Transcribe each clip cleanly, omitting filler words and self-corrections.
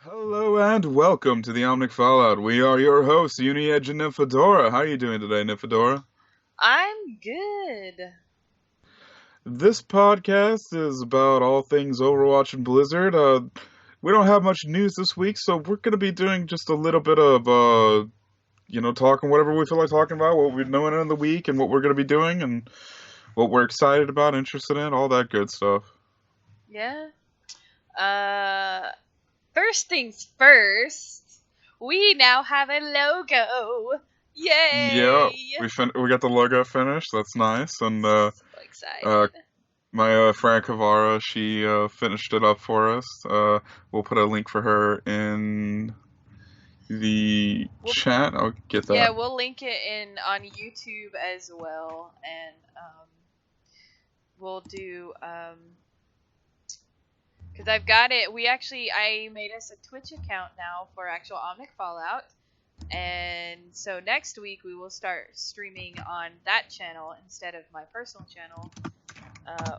Hello and welcome to the Omnic Fallout. We are your hosts, UniEdge and Nymphadora. How are you doing today, Nymphadora? I'm good. This podcast is about all things Overwatch and Blizzard. We don't have much news this week, so we're going to be doing just a little bit of, talking whatever we feel like talking about, what we're doing in the week, and what we're going to be doing, and what we're excited about, interested in, all that good stuff. Yeah. Uh, First things first, we now have a logo. Yeah, Yay! we got the logo finished. That's nice, and So uh, excited. my friend Kavara, she finished it up for us. We'll put a link for her in the We'll chat. I'll get yeah, that. we'll link it in on YouTube as well, and we'll do because I've got it. I made us a Twitch account now for actual Omnic Fallout. And so next week we will start streaming on that channel instead of my personal channel,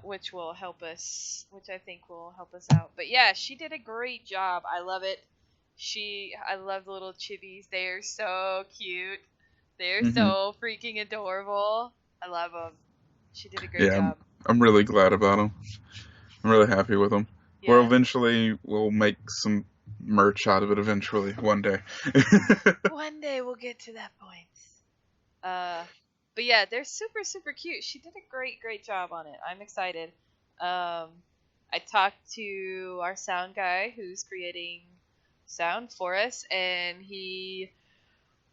which I think will help us out. But yeah, she did a great job. I love it. I love the little chibies. They're so cute. They're Hmm. so freaking adorable. I love them. She did a great Yeah, job. I'm really glad about them. I'm really happy with them. Yeah. We'll make some merch out of it eventually, one day. One day we'll get to that point. Uh, but yeah, they're super super cute. She did a great job on it. I'm excited. I talked to our sound guy who's creating sound for us, and he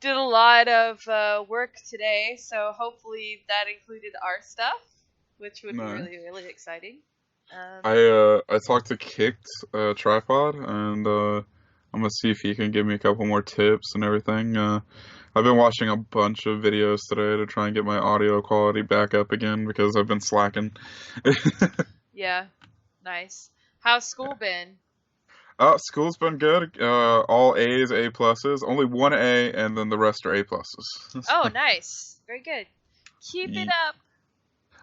did a lot of work today. So hopefully that included our stuff, which would be No. really exciting. Um, I talked to Kicked Tripod, and I'm gonna see if he can give me a couple more tips and everything. I've been watching a bunch of videos today to try and get my audio quality back up again because I've been slacking. yeah, nice. How's school been? School's been good. All A's, A pluses. Only one A, and then the rest are A pluses. Oh, nice. Very good. Keep it up.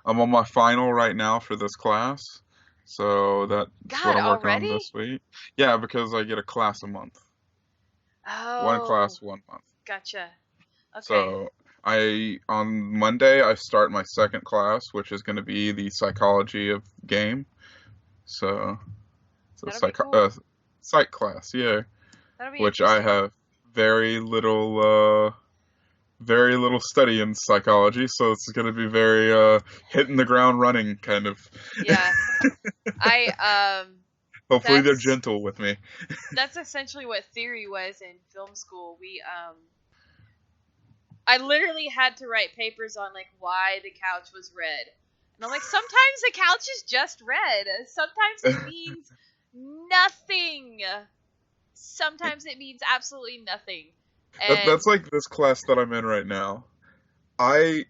I'm on my final right now for this class, so that's what God, I'm working on already? this week. Yeah, because I get a class a month. One Oh, class, 1 month. gotcha. Okay. So on Monday I start my second class, which is going to be the psychology of game. So it's a That'll be cool. psych class, yeah, That'll be which I interesting. have very little very little study in psychology, so it's going to be very hitting the ground running kind of. Yeah. I Hopefully they're that's gentle with me. that's essentially what theory was in film school. We I literally had to write papers on like why the couch was red. And I'm like, sometimes the couch is just red. Sometimes it means nothing. Sometimes it means absolutely nothing. And That's like this class that I'm in right now. I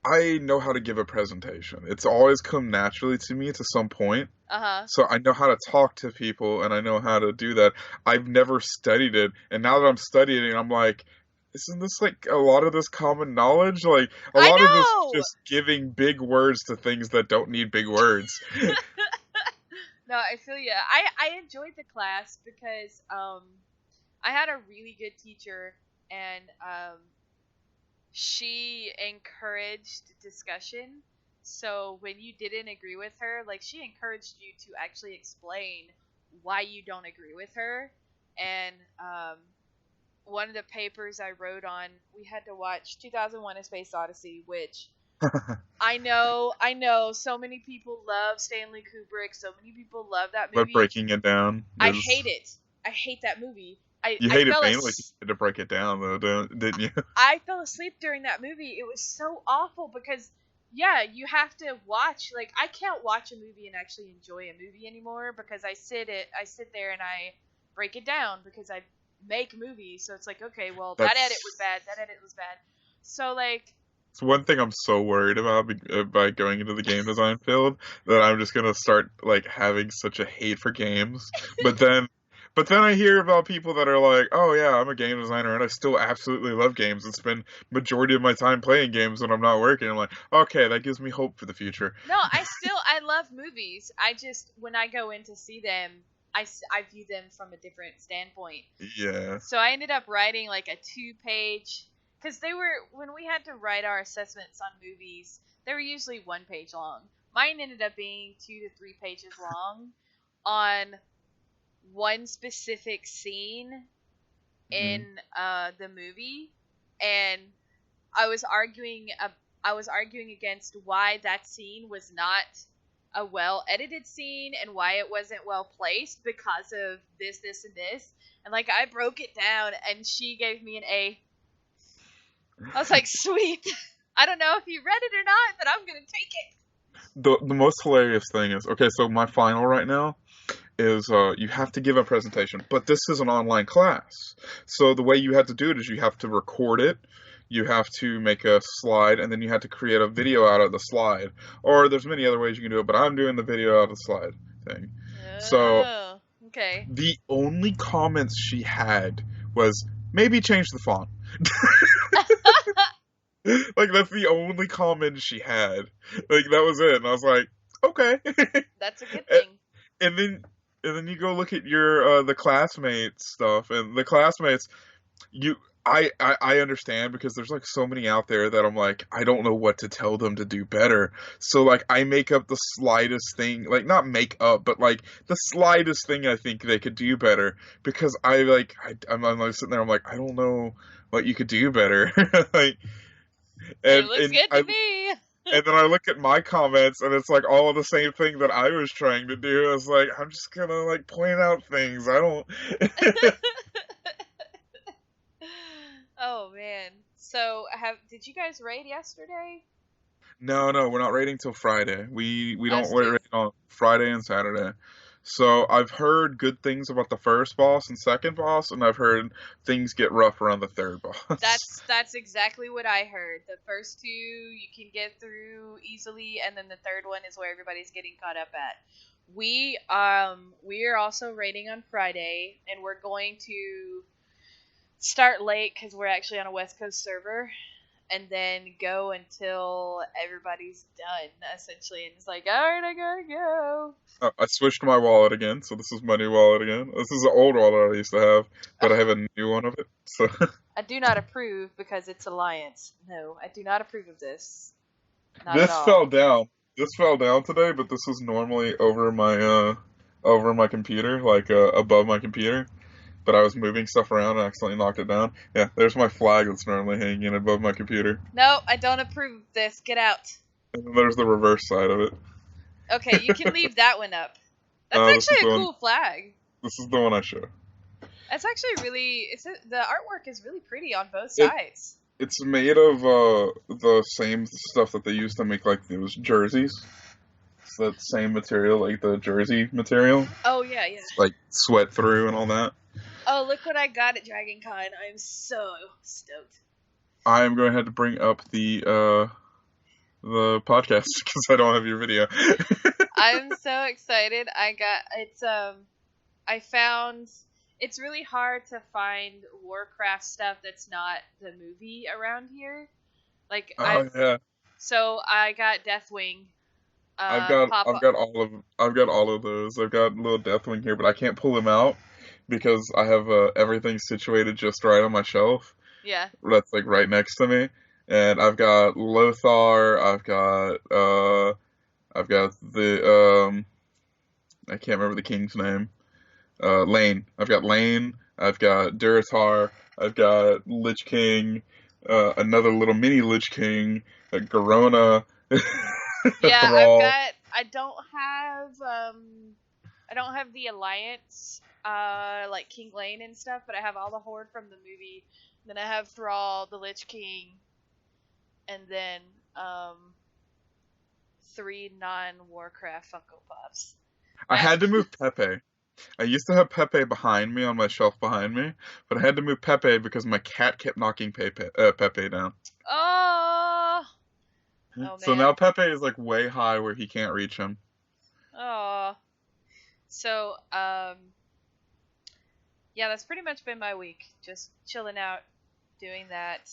I know how to give a presentation. It's always come naturally to me to some point. uh-huh. So I know how to talk to people and I know how to do that. I've never studied it, and now that I'm studying it, I'm like, isn't this like a lot of this common knowledge? Like a I lot of this know. just giving big words to things that don't need big words. No, I feel you. I enjoyed the class because I had a really good teacher, and she encouraged discussion. So when you didn't agree with her, like she encouraged you to actually explain why you don't agree with her. And one of the papers I wrote on, we had to watch 2001: A Space Odyssey, which I know, so many people love Stanley Kubrick. So many people love that But movie. breaking it down I is hate it. I hate that movie. you I hate it fell mainly 'cause as you had to break it down though, didn't you? I fell asleep during that movie. It was so awful because yeah, you have to watch, like I can't watch a movie and actually enjoy a movie anymore because I sit there and I break it down because I make movies. So it's like, okay, well, that edit was That's bad. That edit was bad. So like It's one thing I'm so worried about by going into the game design field that I'm just gonna start like having such a hate for games. But then, but then I hear about people that are like, "Oh yeah, I'm a game designer and I still absolutely love games and spend majority of my time playing games when I'm not working." I'm like, "Okay, that gives me hope for the future." no, I love movies. I just when I go in to see them, I view them from a different standpoint. Yeah. So I ended up writing like a 2-page, because when we had to write our assessments on movies, they were usually 1 page long. Mine ended up being 2 to 3 pages long on one specific scene in the movie, and I was arguing against why that scene was not a well edited scene and why it wasn't well placed because of this, and this. And like I broke it down and she gave me an A. I was like, sweet. I don't know if you read it or not, but I'm gonna take it. The most hilarious thing is, okay, so my final right now is you have to give a presentation, but this is an online class. So the way you have to do it is you have to record it, you have to make a slide, and then you have to create a video out of the slide. Or there's many other ways you can do it, but I'm doing the video out of the slide thing. So Oh, okay. the only comments she had was, maybe change the font. Like, that's the only comment she had. Like, that was it. And I was like, okay. That's a good thing. And then you go look at your the classmates stuff, and the classmates, I understand, because there's like so many out there that I'm like, I don't know what to tell them to do better. So like I make up the slightest thing, like not make up, but like the slightest thing I think they could do better, because I'm like sitting there, I'm like, I don't know what you could do better. Like, It looks good to me. And then I look at my comments, and it's like all of the same thing that I was trying to do. I was like, I'm just gonna like point out things. I don't. Oh man. So did you guys raid yesterday? No, we're not rating till Friday. We don't Us rate too. on Friday and Saturday. So I've heard good things about the first boss and second boss, and I've heard things get rough around the third boss. That's exactly what I heard. The first 2 you can get through easily, and then the third one is where everybody's getting caught up at. We are also raiding on Friday, and we're going to start late because we're actually on a West Coast server, and then go until everybody's done, essentially. And it's like, all right, I gotta go. I switched my wallet again, so this is my new wallet again. This is the old wallet I used to have, but I have a new one of it. So I do not approve because it's Alliance. No, I do not approve of this. Not this at all. fell down. This fell down today, but this is normally over my computer, like above my computer. But I was moving stuff around and accidentally knocked it down. Yeah, there's my flag that's normally hanging above my computer. No, I don't approve of this. Get out. And then there's the reverse side of it. Okay, you can leave that one up. That's This is actually a the cool flag. This is the one I show. That's actually really. The artwork is really pretty on both sides. It's made of the same stuff that they used to make like those jerseys. It's that same material, like the jersey material. Oh yeah. It's like sweat through and all that. Oh, look what I got at Dragon Con. I'm so stoked. I'm going to have to bring up the podcast because I don't have your video. I'm so excited. I found it's really hard to find Warcraft stuff that's not the movie around here. Like yeah. So I got Deathwing. I've got all of those. I've got little Deathwing here, but I can't pull him out because I have everything situated just right on my shelf. Yeah. That's like right next to me, and I've got Lothar. I've got the I can't remember the king's name. Lane. I've got Lane. I've got Durotar. I've got Lich King. Another little mini Lich King. Garona. Yeah, Thrall. I don't have the Alliance, like King Lane and stuff, but I have all the Horde from the movie. Then I have Thrall, the Lich King, and then 3 non-Warcraft Funko Pops. I had to move Pepe. I used to have Pepe behind me on my shelf behind me, but I had to move Pepe because my cat kept knocking Pepe down. Oh, So man. now Pepe is like way high where he can't reach him. Oh. So, yeah, that's pretty much been my week. Just chilling out, doing that,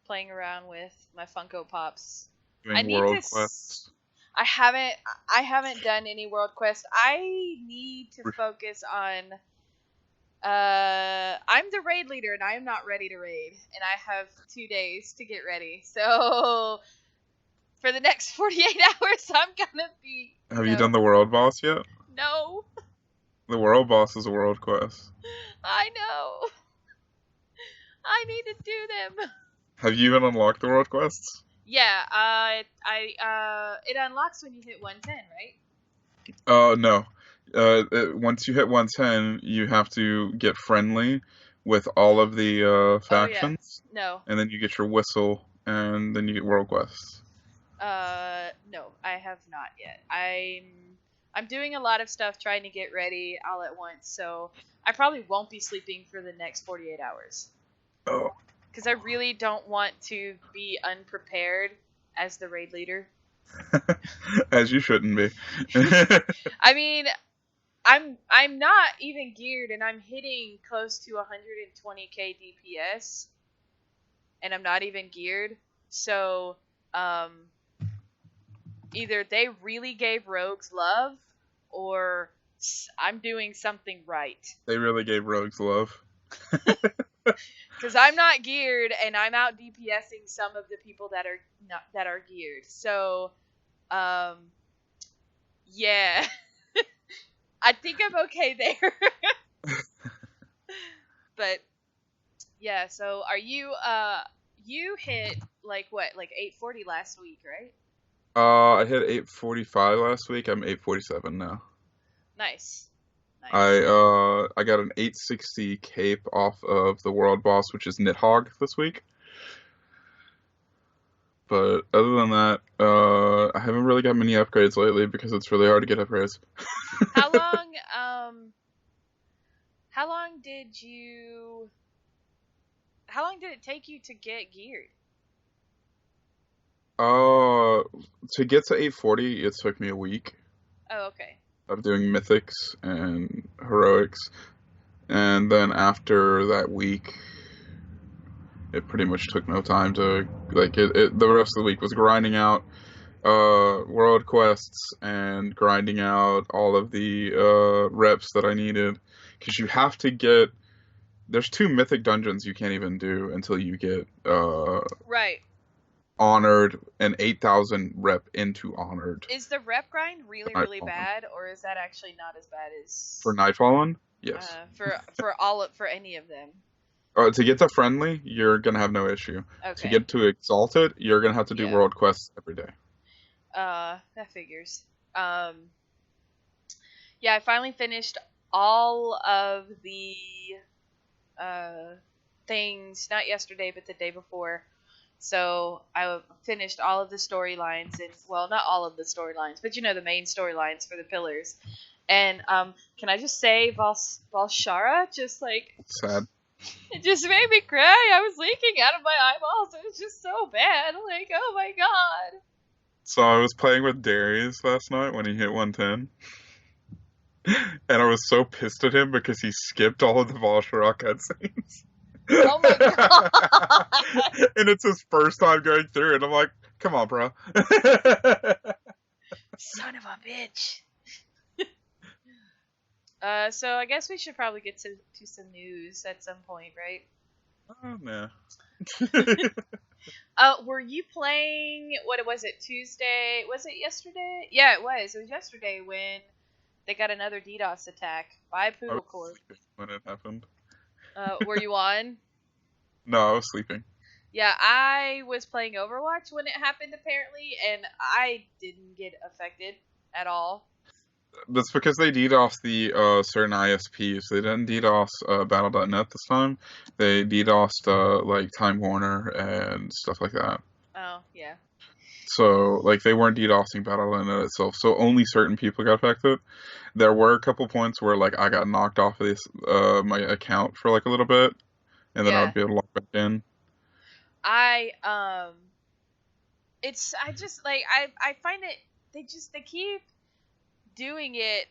playing around with my Funko Pops. Doing world quests. I haven't done any world quest. I need to focus on I'm the raid leader and I am not ready to raid and I have 2 days to get ready. So for the next 48 hours I'm going to be, Have you done the world boss yet? no. The world boss is a world quest. I know. I need to do them. Have you even unlocked the world quests? Yeah, it unlocks when you hit 110, right? No. Once you hit 110, you have to get friendly with all of the factions, No. and then you get your whistle, and then you get world quests. No, I have not yet. I'm doing a lot of stuff trying to get ready all at once, so I probably won't be sleeping for the next 48 hours. Oh. Because I really don't want to be unprepared as the raid leader. As you shouldn't be. I mean, I'm not even geared, and I'm hitting close to 120k DPS, and I'm not even geared. So, either they really gave rogues love, or I'm doing something right. They really gave rogues love. Because I'm not geared, and I'm out DPSing some of the people that are geared. So, yeah, I think I'm okay there. But yeah, so are you? You hit like what, like 840 last week, right? I hit 845 last week. I'm 847 now. Nice. I got an 860 cape off of the world boss, which is Nidhogg this week. But other than that, I haven't really got many upgrades lately because it's really hard to get upgrades. How long did it take you to get geared? To get to 840, it took me a week Oh, okay. of doing mythics and heroics, and then after that week, it pretty much took no time to the rest of the week was grinding out world quests and grinding out all of the reps that I needed, because you have to get, there's 2 mythic dungeons you can't even do until you get Right. honored and 8,000 rep into honored. Is the rep grind really bad, or is that actually not as bad as For Nightfallen? Yes. for any of them? To get to friendly, you're gonna have no issue. Okay. To get to exalted, you're gonna have to do world quests every day. That figures. Yeah, I finally finished all of the things, not yesterday, but the day before. So I finished all of the storylines, and well, not all of the storylines, but the main storylines for the pillars. And can I just say, Valshara, just like, sad. It just made me cry. I was leaking out of my eyeballs. It was just so bad. Like, oh my god. So I was playing with Darius last night when he hit 110. And I was so pissed at him because he skipped all of the Valshara cutscenes. Oh my god. And it's his first time going through it. I'm like, come on, bro. Son of a bitch. So I guess we should probably get to some news at some point, right? Oh, no. Were you playing, what was it, Tuesday? Was it yesterday? Yeah, it was. It was yesterday when they got another DDoS attack by Poodle Corp. When it happened. Were you on? No, I was sleeping. Yeah, I was playing Overwatch when it happened, apparently, and I didn't get affected at all. That's because they DDoS the certain ISPs. They didn't DDoS Battle.net this time. They DDoSed like Time Warner and stuff like that. Oh, yeah. So, like, they weren't DDoSing Battle.net itself, so only certain people got affected. There were a couple points where, like, I got knocked off of this my account for, like, a little bit, and then I'd be able to log back in. I find it, they keep doing it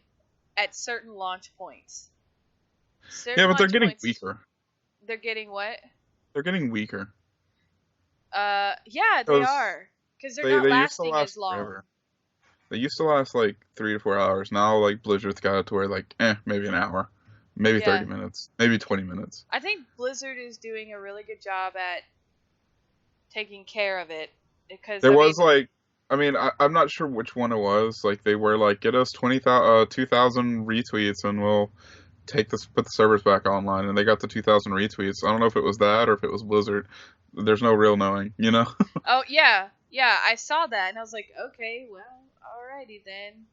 at certain launch points. Yeah, but they're getting weaker. They're getting what? They're getting weaker. Yeah, they are. Because they're not lasting as long. Forever. They used to last like 3 to 4 hours. Now like Blizzard's got it to where like maybe an hour, maybe Yeah. 30 minutes, maybe 20 minutes. I think Blizzard is doing a really good job at taking care of it because There I mean, was like, I mean, I'm not sure which one it was. Like they were like, get us 2,000 retweets and we'll put the servers back online, and they got the 2,000 retweets. I don't know if it was that or if it was Blizzard. There's no real knowing, you know. oh yeah, yeah, I saw that and I was like, okay, well, alrighty then.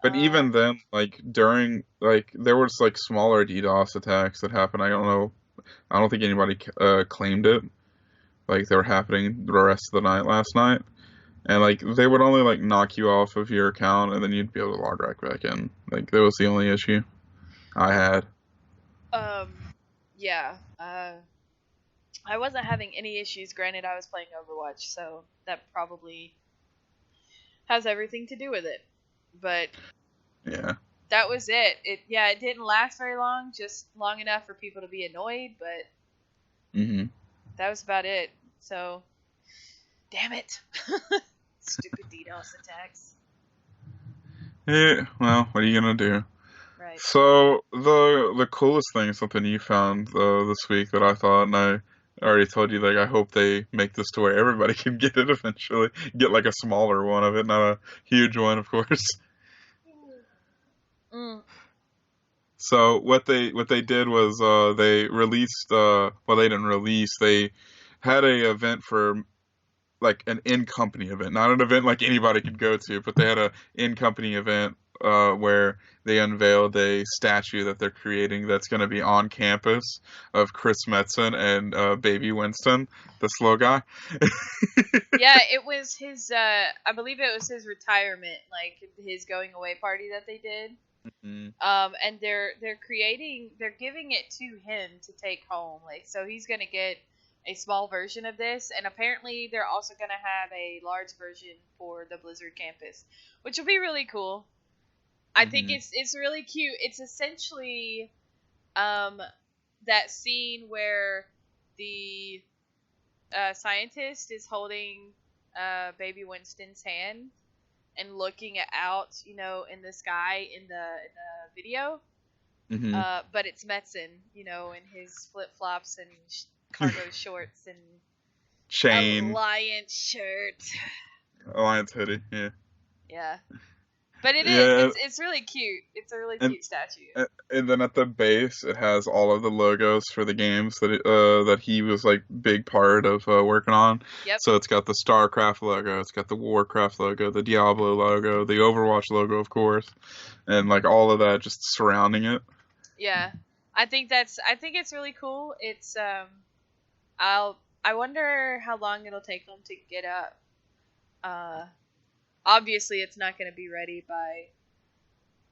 But even then, like during like there was like smaller DDoS attacks that happened. I don't know. I don't think anybody claimed it. Like they were happening the rest of the night last night, and like they would only like knock you off of your account, and then you'd be able to log right back in. Like that was the only issue I had. Yeah. I wasn't having any issues. Granted, I was playing Overwatch, so that probably has everything to do with it. But Yeah. that was it. It didn't last very long, just long enough for people to be annoyed, but that was about it. So, damn it. Stupid DDoS attacks. Yeah, well, what are you gonna do? Right. So the coolest thing is something you found this week that I thought, and I already told you, like I hope they make this to where everybody can get it eventually. Get like a smaller one of it, not a huge one, of course. Mm. So what they did was they released well, they didn't release, they had a event for like an in-company event, not an event like anybody could go to, but they had a in-company event where they unveiled a statue that they're creating that's going to be on campus of Chris Metzen and Baby Winston, the slow guy. Yeah, it was his. I believe it was his retirement, like his going away party that they did. Mm-hmm. And they're giving it to him to take home. Like, so he's gonna get a small version of this, and apparently they're also gonna have a large version for the Blizzard campus, which will be really cool. I think it's really cute. It's essentially that scene where the scientist is holding baby Winston's hand and looking out, in the sky in the video. But it's Metzen, in his flip flops and cargo shorts and Chain, Alliance shirt. Alliance hoodie, yeah. Yeah. But it Yeah, is. It's really cute. It's a really cute statue. and then at the base, it has all of the logos for the games that he was like big part of working on. Yep. So it's got the StarCraft logo, it's got the Warcraft logo, the Diablo logo, the Overwatch logo, of course, and like all of that just surrounding it. Yeah, I think it's really cool. It's I wonder how long it'll take them to get up. Obviously, it's not going to be ready by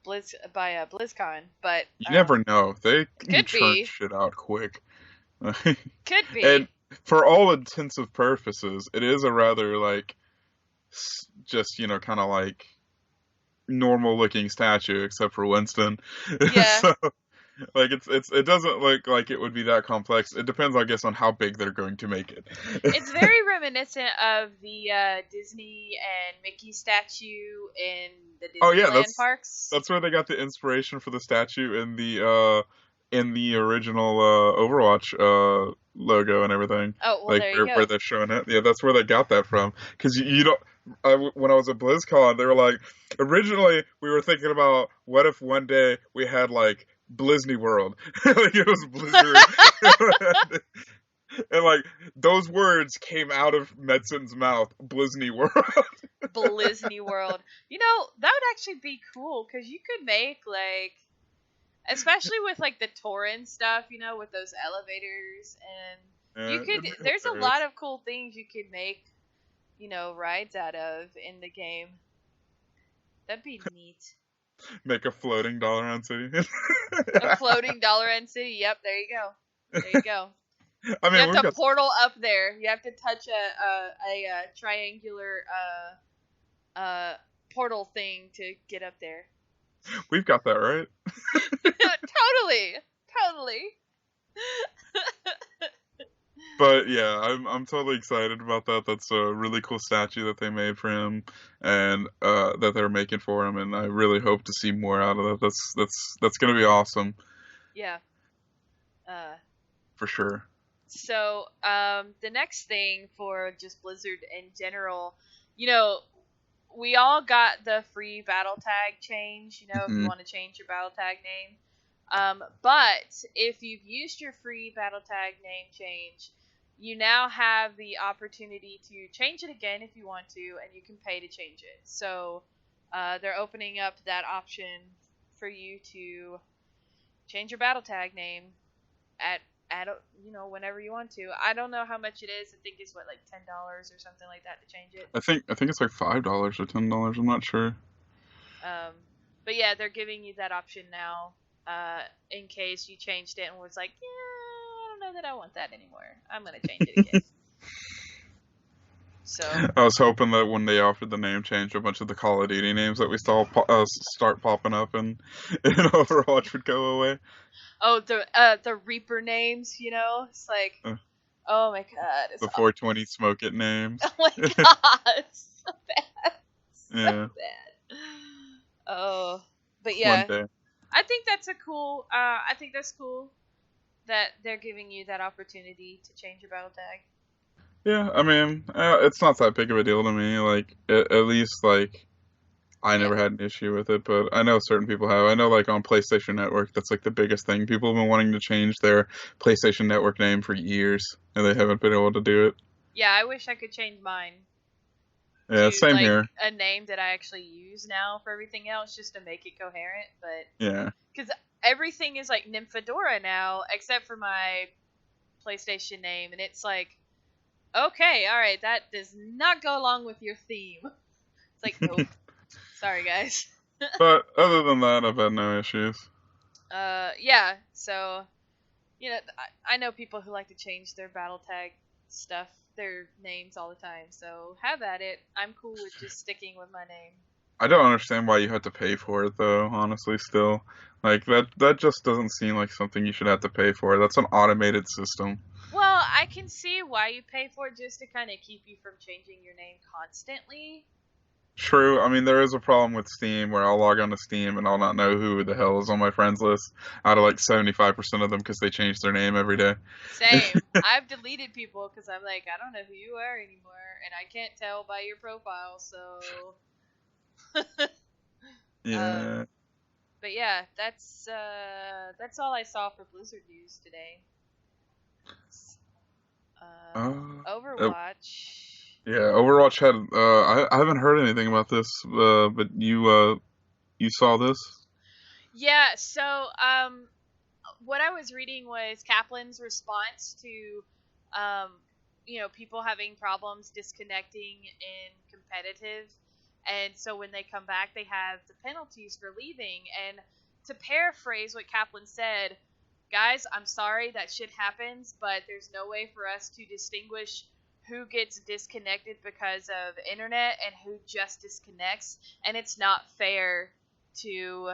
BlizzCon, but You never know. They can be. churn shit out quick. Could be. And for all intensive purposes, it is a rather like just kind of like normal looking statue, except for Winston. Yeah. So, like it doesn't look like it would be that complex. It depends, I guess, on how big they're going to make it. It's very reminiscent of the Disney and Mickey statue in the Disneyland parks. That's where they got the inspiration for the statue in the original Overwatch logo and everything. Oh, well, like there you go. Where they're showing it. Yeah, that's where they got that from. Because you don't. When I was at BlizzCon, they were like, originally we were thinking about what if one day we had like Blizzny World, like it was Blizzard, and like those words came out of Metzen's mouth, Blizzny World. Blizzny World. That would actually be cool because you could make like, especially with like the Torin stuff, with those elevators, and you could. There's a lot of cool things you could make, rides out of in the game. That'd be neat. Make a floating Dollarhand City. A floating Dollarhand City. Yep, there you go. There you go. I mean, you have to portal up there. You have to touch a triangular portal thing to get up there. We've got that right. Totally. But yeah, I'm totally excited about that. That's a really cool statue that they made for him, and that they're making for him, and I really hope to see more out of that. That's gonna be awesome Yeah. Uh, for sure. so the next thing for just Blizzard in general, you know, we all got the free battle tag change, if you Hmm. want to change your battle tag name. But if you've used your free battle tag name change, you now have the opportunity to change it again if you want to, and you can pay to change it. So they're opening up that option for you to change your battle tag name at whenever you want to. I don't know how much it is. I think it's like $10 or something like that to change it. I think it's like $5 or $10. I'm not sure. Um, but yeah, they're giving you that option now, in case you changed it and was like, yeah, I don't know that I want that anymore. I'm gonna change it again. So I was hoping that when they offered the name change, a bunch of the Call of Duty names that we saw start popping up in Overwatch would go away. oh, the Reaper names, it's like, Uh, oh my god, it's the 420 Smoke It names. oh my god, it's so bad, so Yeah, bad. Oh, but one yeah, day. I think that's cool. I think that's cool that they're giving you that opportunity to change your battle tag. Yeah, I mean, it's not that big of a deal to me. Like, at least, like, I Yeah. never had an issue with it, but I know certain people have. I know, like, on PlayStation Network, that's, like, the biggest thing. People have been wanting to change their PlayStation Network name for years, and they haven't been able to do it. Yeah, I wish I could change mine Yeah, to same like here. a name that I actually use now for everything else, just to make it coherent. But Yeah. because everything is like Nymphadora now, except for my PlayStation name, and it's like, okay, all right, that does not go along with your theme. It's like, nope, sorry guys. But other than that, I've had no issues. Yeah. So, I know people who like to change their battle tag stuff, their names all the time. So have at it. I'm cool with just sticking with my name. I don't understand why you have to pay for it, though, honestly, still. Like, that just doesn't seem like something you should have to pay for. That's an automated system. Well, I can see why you pay for it, just to kind of keep you from changing your name constantly. True. I mean, there is a problem with Steam where I'll log on to Steam and I'll not know who the hell is on my friends list out of like 75% of them because they change their name every day. Same. I've deleted people because I'm like, I don't know who you are anymore, and I can't tell by your profile. So, Yeah. but yeah, that's all I saw for Blizzard news today. Uh, uh, Overwatch. yeah, Overwatch had, I haven't heard anything about this, but you saw this? Yeah. So, what I was reading was Kaplan's response to, people having problems disconnecting in competitive, and so when they come back, they have the penalties for leaving. And to paraphrase what Kaplan said, guys, I'm sorry that shit happens, but there's no way for us to distinguish who gets disconnected because of internet and who just disconnects, and it's not fair to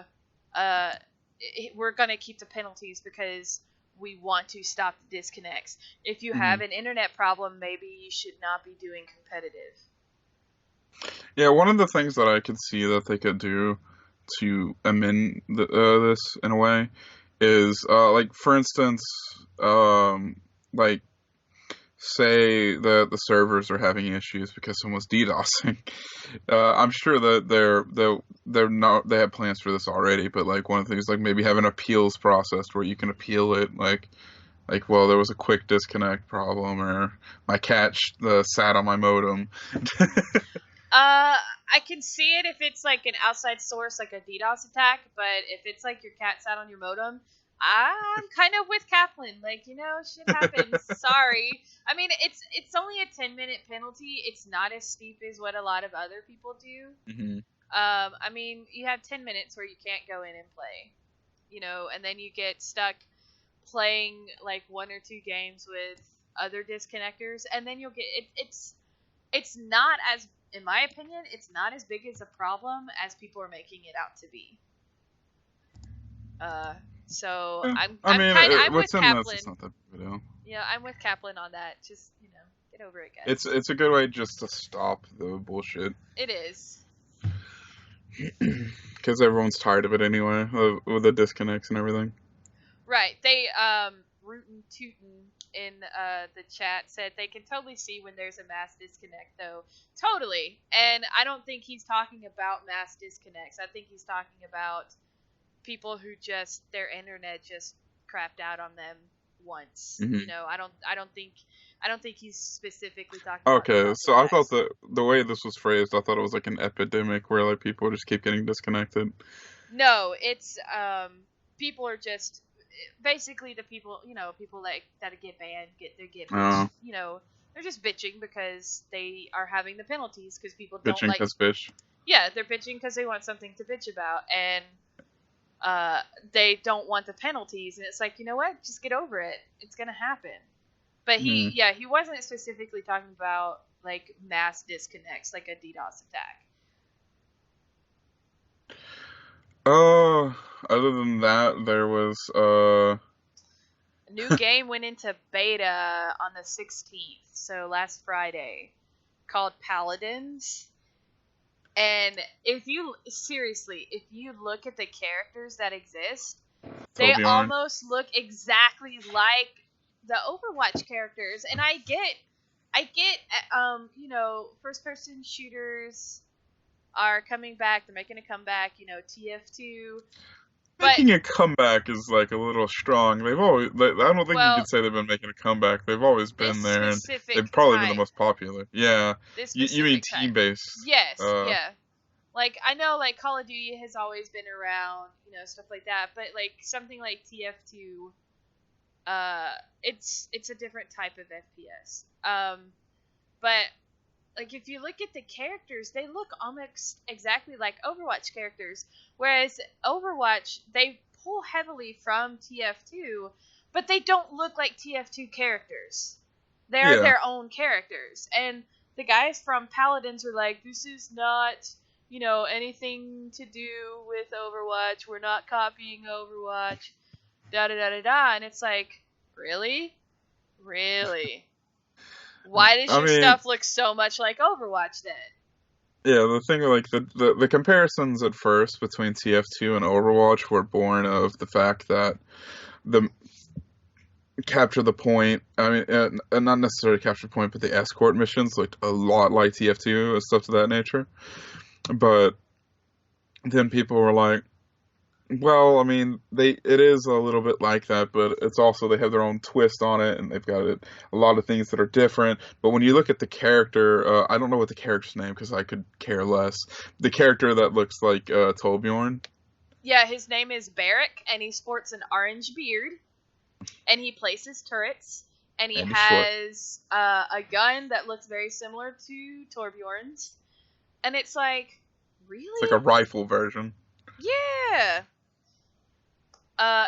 we're going to keep the penalties because we want to stop the disconnects. If you have an internet problem, maybe you should not be doing competitive. Yeah, one of the things that I could see that they could do to amend this in a way is, like, for instance, like, say that the servers are having issues because someone's DDoSing. I'm sure that they're not, they have plans for this already, but like one of the things, like maybe have an appeals process where you can appeal it, like, well, there was a quick disconnect problem, or my cat sat on my modem. I can see it if it's like an outside source, like a DDoS attack, but if it's like your cat sat on your modem, I'm kind of with Kaplan. Like, shit happens. Sorry. I mean, it's only a 10-minute penalty. It's not as steep as what a lot of other people do. Hmm. I mean, you have 10 minutes where you can't go in and play, and then you get stuck playing like one or two games with other disconnectors, and then you'll get it's not as, in my opinion, it's not as big as a problem as people are making it out to be. So Yeah, I'm I mean, kind of I'm with within this, Kaplan. it's not that big of a deal. Yeah, I'm with Kaplan on that. Just, get over it, guys. It's a good way just to stop the bullshit. It is. Because everyone's tired of it anyway, with the disconnects and everything. Right. They, Rootin' Tootin' in the chat said they can totally see when there's a mass disconnect, though. Totally. And I don't think he's talking about mass disconnects. I think he's talking about people who just, their internet just crapped out on them once. Mm-hmm. I don't think he's specifically talking about Okay, the so I thought hacks. that the way this was phrased, I thought it was like an epidemic where like people just keep getting disconnected. No, it's people are just basically the people, people like that get banned, get Oh, bitch, they're just bitching because they are having the penalties because people don't bitching like. cause bitch. Yeah, they're bitching because they want something to bitch about, and they don't want the penalties, and it's like, you know what, just get over it, it's gonna happen. But Hmm. he wasn't specifically talking about like mass disconnects, like a DDoS attack. Other than that, there was A new game went into beta on the 16th, so last Friday, called Paladins. And if you look at the characters that exist, they Torbjorn. almost look exactly like the Overwatch characters. And I get, first person shooters are coming back. They're making a comeback. TF2. But Making a comeback is like a little strong. They've always. I don't think you well, could say they've been making a comeback. They've always this been there, and they've specific probably been the type, most popular. Yeah, this you mean specific type. team based? Yes, yeah. Like, I know, like, Call of Duty has always been around, stuff like that, but, like, something like TF2, it's a different type of FPS. But, like, if you look at the characters, they look almost exactly like Overwatch characters, whereas Overwatch, they pull heavily from TF2, but they don't look like TF2 characters. They're Yeah. their own characters, and the guys from Paladins were like, this is not, anything to do with Overwatch. We're not copying Overwatch. Da da da da da. And it's like, really? Really? Why does I your mean, stuff look so much like Overwatch then? yeah, the thing like the comparisons at first between TF2 and Overwatch were born of the fact that the capture the point. I mean, not necessarily capture the point, but the escort missions looked a lot like TF2 and stuff to that nature. But then people were like, well, I mean, it is a little bit like that, but it's also they have their own twist on it, and they've got a lot of things that are different. But when you look at the character, I don't know what the character's name because I could care less. The character that looks like Torbjorn. Yeah, his name is Barrick, and he sports an orange beard, and he places turrets, and he And he's short. has a gun that looks very similar to Torbjorn's. And it's like, really? It's like a rifle version. Yeah.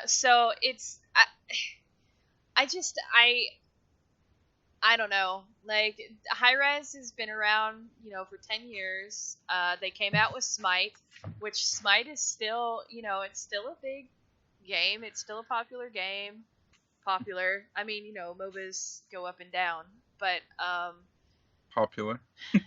So it's I don't know. Like, Hi-Rez has been around, for 10 years. They came out with Smite, which Smite is still, it's still a big game. It's still a popular game. Popular. I mean, MOBAs go up and down, but Popular.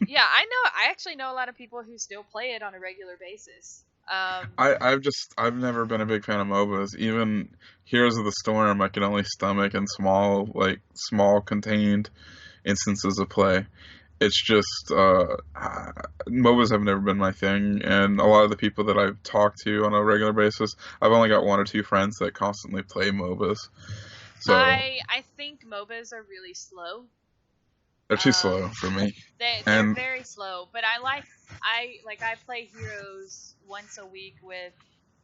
yeah, I actually know a lot of people who still play it on a regular basis. I've never been a big fan of MOBAs. Even Heroes of the Storm, I can only stomach in small contained instances of play. It's just MOBAs have never been my thing, and a lot of the people that I've talked to on a regular basis, I've only got one or two friends that constantly play MOBAs. So I think MOBAs are really slow. they're too slow for me. They're very slow, but I play Heroes once a week with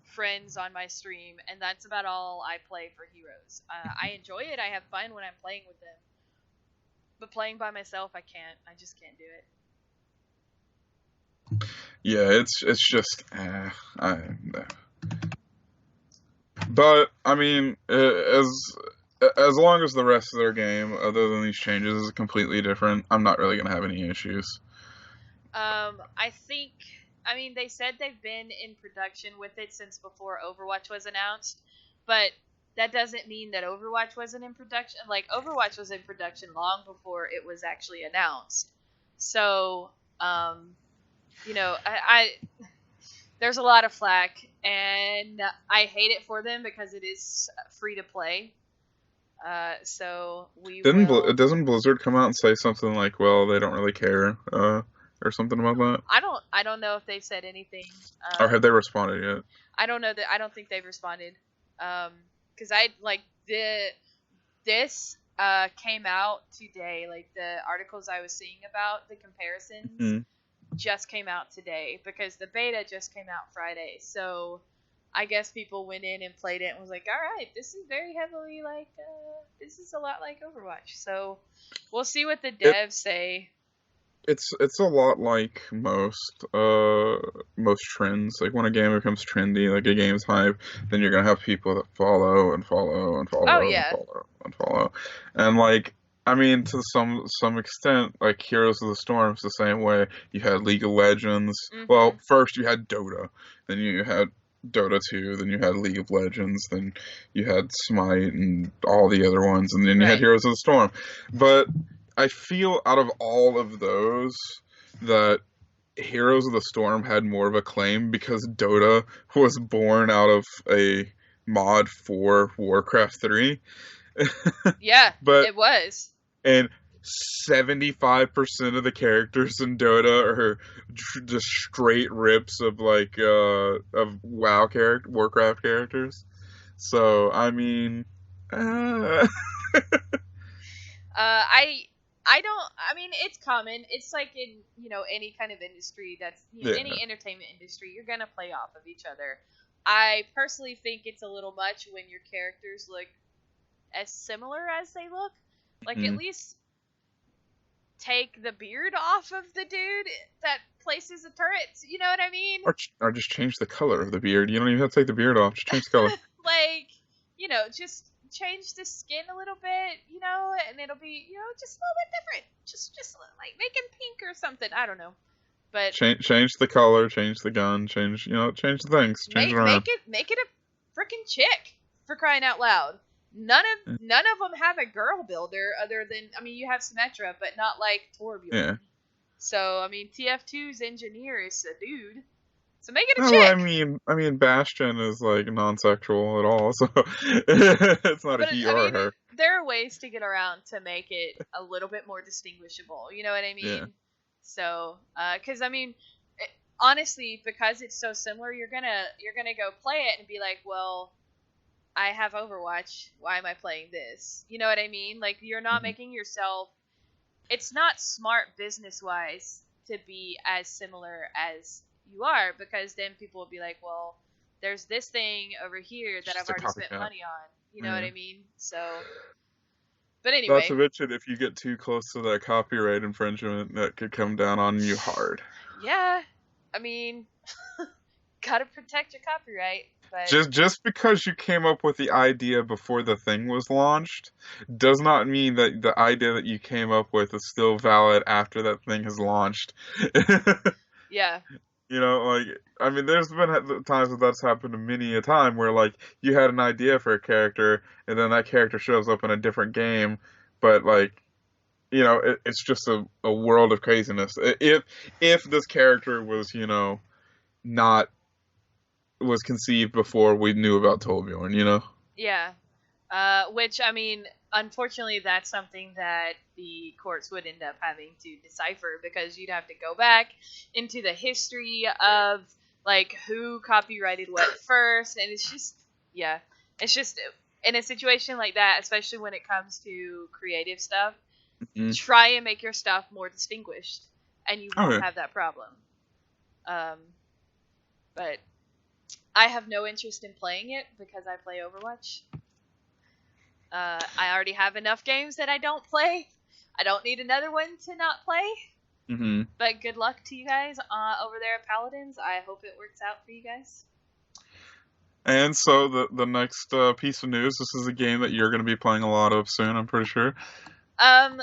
friends on my stream, and that's about all I play for Heroes. I enjoy it. I have fun when I'm playing with them, but playing by myself, I can't. I just can't do it. Yeah, it's just but I mean, as long as the rest of their game, other than these changes, is completely different, I'm not really gonna have any issues. I mean, they said they've been in production with it since before Overwatch was announced, but that doesn't mean that Overwatch wasn't in production. Like, Overwatch was in production long before it was actually announced. So, I there's a lot of flack, and I hate it for them because it is free to play. So we will. Doesn't Blizzard come out and say something like, well, they don't really care, or something about that? I don't know if they've said anything. Or have they responded yet? I don't know that. I don't think they've responded. Because this came out today. Like, the articles I was seeing about the comparisons Mm-hmm. just came out today because the beta just came out Friday. So I guess people went in and played it and was like, all right, this is very heavily like, this is a lot like Overwatch. So we'll see what the devs say. It's a lot like most trends. Like, when a game becomes trendy, like a game's hype, then you're gonna have people that follow and follow and follow Oh, yeah. and follow and follow. And like, I mean, to some extent, like Heroes of the Storm's the same way. You had League of Legends. Mhm. Well, first you had Dota, then you had Dota 2, then you had League of Legends, then you had Smite and all the other ones, and then you had Right. Heroes of the Storm. But I feel out of all of those that Heroes of the Storm had more of a claim because Dota was born out of a mod for Warcraft 3. Yeah, But it was. and 75% of the characters in Dota are just straight rips of like of Warcraft characters. So I mean, I mean, it's common. It's like in, any kind of industry that's, Yeah. any entertainment industry, you're going to play off of each other. I personally think it's a little much when your characters look as similar as they look. Like, at least take the beard off of the dude that places the turrets. You know what I mean? Or just change the color of the beard. You don't even have to take the beard off. Just change the color. Like, just change the skin a little bit, and it'll be, just a little bit different. Just like make him pink or something. I don't know. But Change the color, change the gun, change the things, change it around. make it a freaking chick, for crying out loud. None of them have a girl builder other than, I mean, you have Symmetra, but not like Torbjorn. Yeah. So I mean, TF2's engineer is a dude. So make it a Oh, chick. I mean, Bastion is like non-sexual at all, so it's not a he or her. There are ways to get around to make it a little bit more distinguishable. You know what I mean? Yeah. So, because I mean, honestly, because it's so similar, you're gonna go play it and be like, well, I have Overwatch. Why am I playing this? You know what I mean? Like, you're not making yourself. It's not smart business-wise to be as similar as you are, because then people will be like, well, there's this thing over here that I've already spent money on. You know what I mean? So, but anyway. Not to mention, if you get too close to that copyright infringement, that could come down on you hard. Yeah, I mean, gotta protect your copyright. But just because you came up with the idea before the thing was launched does not mean that the idea that you came up with is still valid after that thing has launched. Yeah. Like, I mean, there's been times that that's happened to many a time where, like, you had an idea for a character, and then that character shows up in a different game, but, like, it's just a world of craziness. If this character was, was conceived before we knew about Torbjorn, Yeah. Which, I mean, unfortunately, that's something that the courts would end up having to decipher, because you'd have to go back into the history of, like, who copyrighted what first, and it's just in a situation like that, especially when it comes to creative stuff, try and make your stuff more distinguished, and you won't have that problem. But I have no interest in playing it because I play Overwatch. I already have enough games that I don't play. I don't need another one to not play. But good luck to you guys over there at Paladins. I hope it works out for you guys. And so the next piece of news, this is a game that you're going to be playing a lot of soon, I'm pretty sure. I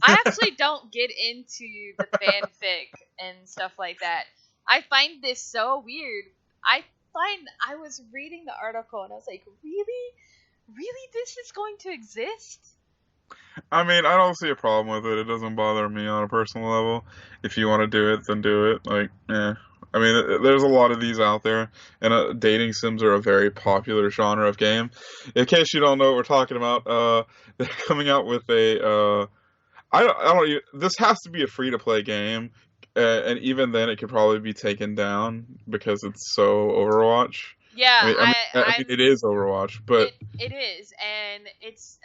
actually don't get into the fanfic and stuff like that. I find this so weird. I was reading the article and I was like, really? Really, this is going to exist? I mean, I don't see a problem with it. It doesn't bother me on a personal level. If you want to do it, then do it. Like, yeah. I mean, there's a lot of these out there, and dating sims are a very popular genre of game. In case you don't know what we're talking about, they're coming out with I don't even, this has to be a free to play game, and even then, it could probably be taken down because it's so Overwatch. Yeah, I mean, it is Overwatch, but it is, and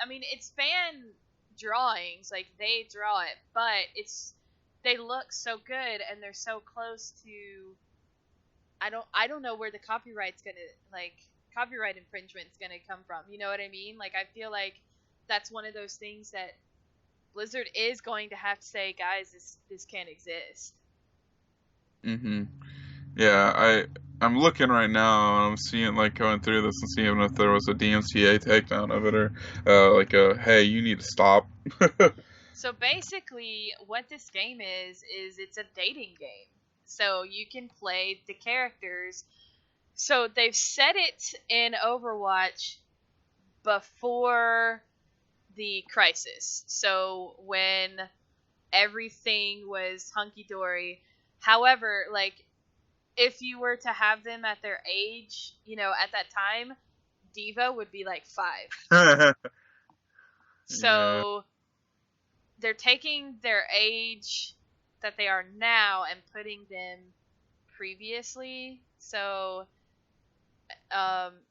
I mean, it's fan drawings, like they draw it, but they look so good, and they're so close to. I don't know where the copyright's gonna like copyright infringement's gonna come from. You know what I mean? Like I feel like that's one of those things that Blizzard is going to have to say, guys, this can't exist. hmm yeah, I'm looking right now and I'm seeing like going through this and seeing if there was a DMCA takedown of it or like a hey, you need to stop. So basically, what this game is it's a dating game. So you can play the characters. So they've set it in Overwatch before the crisis. So when everything was hunky dory. However, like if you were to have them at their age, at that time, Diva would be like 5. Yeah. So they're taking their age that they are now and putting them previously. So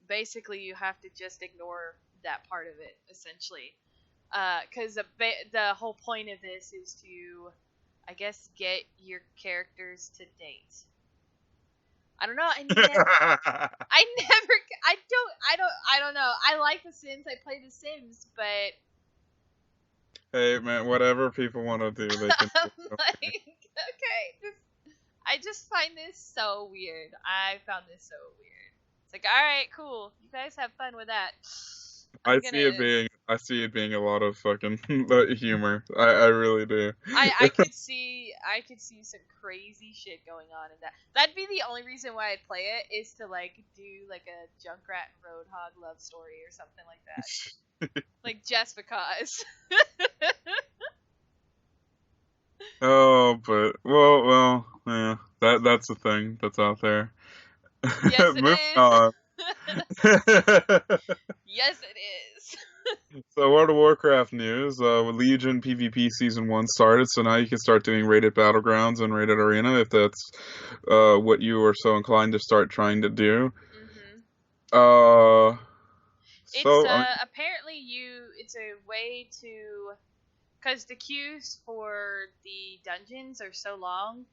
basically, you have to just ignore that part of it, essentially. Because the whole point of this is to, I guess, get your characters to date. I don't know. I don't know. I like The Sims. I play The Sims, but Hey man, whatever people want to do, they can do. I'm like, okay, I just find this so weird. I found this so weird. It's like, all right, cool. You guys have fun with that. I see it being a lot of fucking humor. I really do. I could see some crazy shit going on in that. That'd be the only reason why I'd play it is to like do like a Junkrat and Roadhog love story or something like that. Like just because. Oh, but well, yeah. That's the thing that's out there. Yes, it Moving is. on. Yes, it is. So, World of Warcraft news. Legion PvP Season 1 started, so now you can start doing rated battlegrounds and rated arena if that's what you are so inclined to start trying to do. Mm-hmm. Uh, It's so, I mean, apparently it's a way to, because the queues for the dungeons are so long,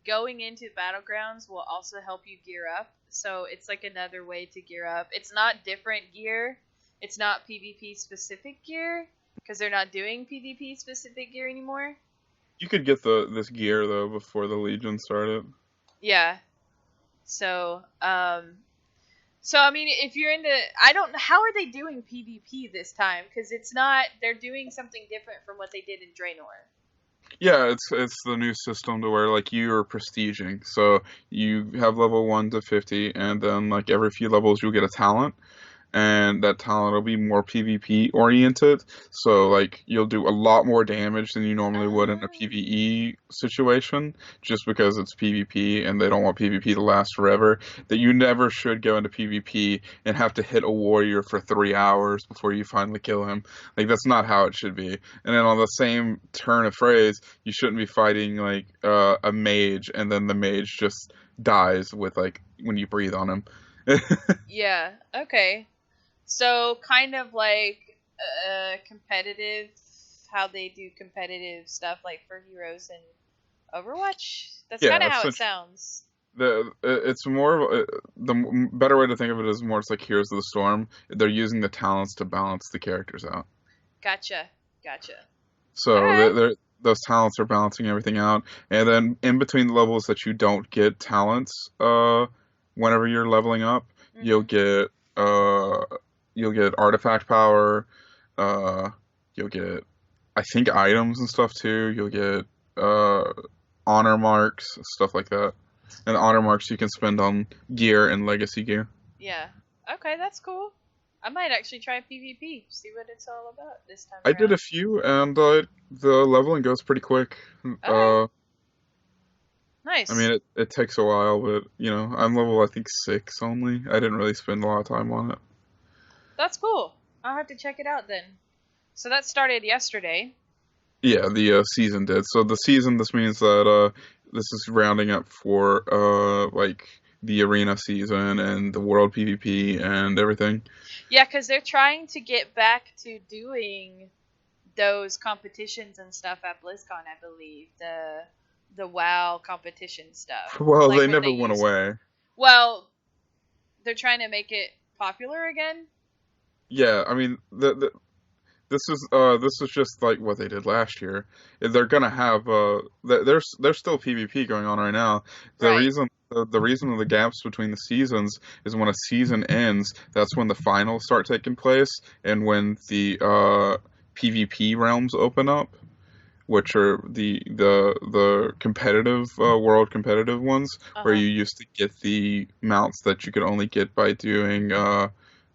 going into battlegrounds will also help you gear up. So it's like another way to gear up. It's not different gear. It's not PvP specific gear because they're not doing PvP specific gear anymore. you could get this gear, though, before the Legion started. Yeah. So, so I mean, if you're into, I don't. How are they doing PvP this time? Because it's not. They're doing something different from what they did in Draenor. Yeah, it's the new system to where like you are prestiging. So you have level 1 to 50, and then like every few levels you'll get a talent, and that talent will be more PvP oriented. So like you'll do a lot more damage than you normally would in a Oh. PvE situation, just because it's PvP and they don't want PvP to last forever. That you never should go into PvP and have to hit a warrior for 3 hours before you finally kill him. Like that's not how it should be. And then on the same turn of phrase, you shouldn't be fighting like a mage and then the mage just dies with like when you breathe on him. Yeah. Okay. So kind of like competitive, how they do competitive stuff like for heroes and Overwatch. That's kind Yeah, of how it sounds. it's more of better way to think of it is more it's like Heroes of the Storm. They're using the talents to balance the characters out. Gotcha. Gotcha. All So right. those talents are balancing everything out, and then in between the levels that you don't get talents, whenever you're leveling up, you'll Mhm. get uh, you'll get artifact power, uh, you'll get I think items and stuff too. You'll get uh honor marks, stuff like that. And the honor marks you can spend on gear and legacy gear. Yeah. Okay, that's cool. I might actually try PvP, see what it's all about this time I did around. a few, and the leveling goes pretty quick. Okay, Uh, I nice. mean, it takes a while, but I'm level I think 6 only. I didn't really spend a lot of time on it. That's cool. I'll have to check it out then. So that started yesterday. Yeah, the season did. So the season, this means that this is rounding up for like the arena season and the world PvP and everything. Yeah, because they're trying to get back to doing those competitions and stuff at BlizzCon, I believe. The WoW competition stuff. Well, Like they what never they went used to. away. Well, they're trying to make it popular again. Yeah, I mean, this is just like what they did last year. They're gonna have there's still PvP going on right now. Right. The reason of the gaps between the seasons is when a season ends, that's when the finals start taking place, and when the PvP realms open up, which are the competitive world competitive ones, where Uh-huh. you used to get the mounts that you could only get by doing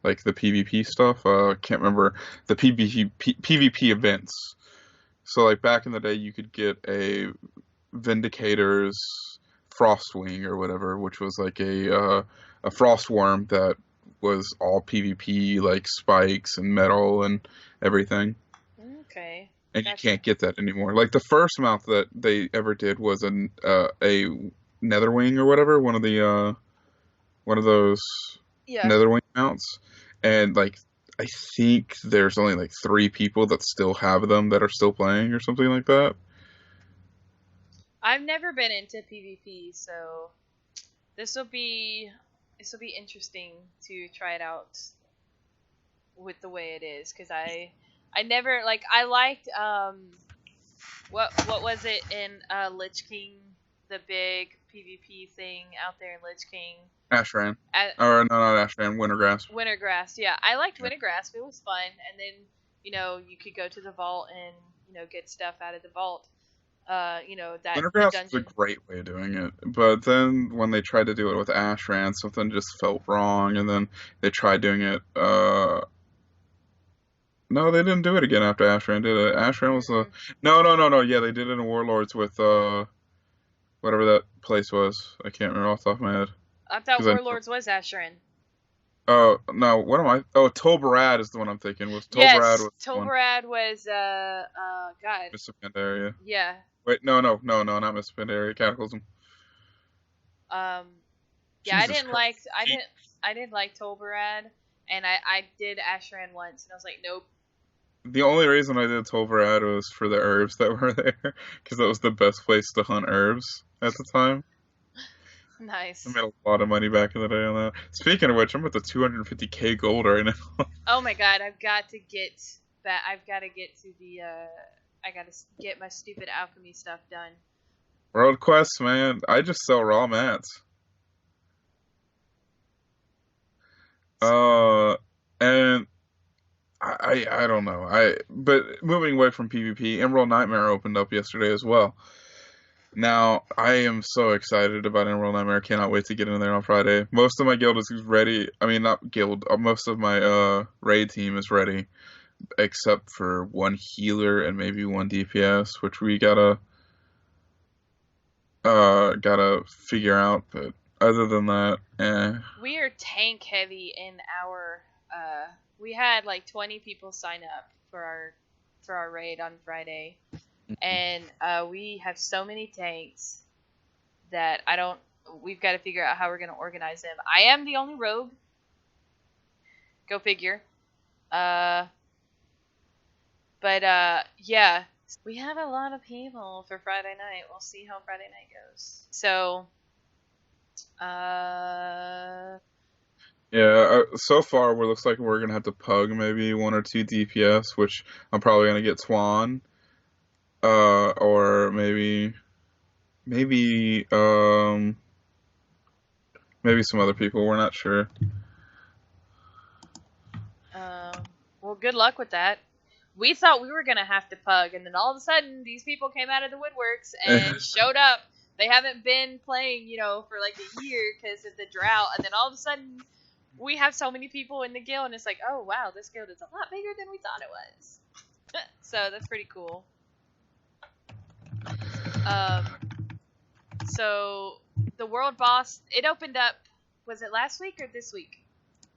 like the PvP stuff. Can't remember the PvP events. So like back in the day, you could get a Vindicator's Frostwing or whatever, which was like a frost worm that was all PvP, like spikes and metal and everything, Okay. and you Gotcha. can't get that anymore. Like the first mount that they ever did was a Netherwing or whatever, one of those Yeah. Netherwing mounts, and like I think there's only like 3 people that still have them that are still playing or something like that. I've never been into PvP, so this will be this will be interesting to try it out with the way it is because I never like I liked what was it in Lich King, the big PvP thing out there in Lich King Ashran, at or no, not Ashran, Wintergrasp. Wintergrass. Yeah, I liked Yeah. Wintergrass. It was fun, and then you could go to the vault and get stuff out of the vault. That Wintergrasp is a dungeon. great way of doing it, but then when they tried to do it with Ashran, something just felt wrong, and then they tried doing it. No, they didn't do it again after Ashran, did it? Ashran was Mm-mm. no, no, no, no. Yeah, they did it in Warlords with whatever that place was. I can't remember off the top of my head I thought because I. Warlords was Asherin. Oh no, what am I? Oh, Tolbarad is the one I'm thinking. Was Tolbarad Yes, was the one? Toberad was God. Mr. Pandaria. Yeah. Wait, no, no, no, no, not Mr. Pandaria. Cataclysm. Um yeah, Jesus Christ. I didn't like Toberad, and I did Asherin once and I was like, nope. The only reason I did Tolbarad was for the herbs that were there, because that was the best place to hunt herbs at the time. I Nice. made a lot of money back in the day on that. Speaking of which, I'm at the 250k gold right now. Oh my god, I've got to get that. I've got to get to the I got to get my stupid alchemy stuff done. World Quest, man. I just sell raw mats. Uh, and I don't know. But moving away from PvP, Emerald Nightmare opened up yesterday as well. Now I am so excited about Emerald Nightmare. I cannot wait to get in there on Friday. Most of my guild is ready. I mean, not guild. Most of my raid team is ready, except for one healer and maybe one DPS, which we gotta figure out. But other than that, We are tank heavy in our we had like 20 people sign up for our raid on Friday. And we have so many tanks that we've got to figure out how we're going to organize them. I am the only rogue. Go figure. Yeah, we have a lot of people for Friday night. We'll see how Friday night goes. So, yeah. So far, it looks like we're gonna have to pug maybe 1 or 2 DPS, which I'm probably gonna get Swan. Or maybe maybe some other people. We're not sure. well, good luck with that. We thought we were gonna have to pug, and then all of a sudden, these people came out of the woodworks and showed up. They haven't been playing, for like a year because of the drought, and then all of a sudden, we have so many people in the guild, and it's like, oh wow, this guild is a lot bigger than we thought it was. So that's pretty cool. So the world boss, it opened up. Was it last week or this week?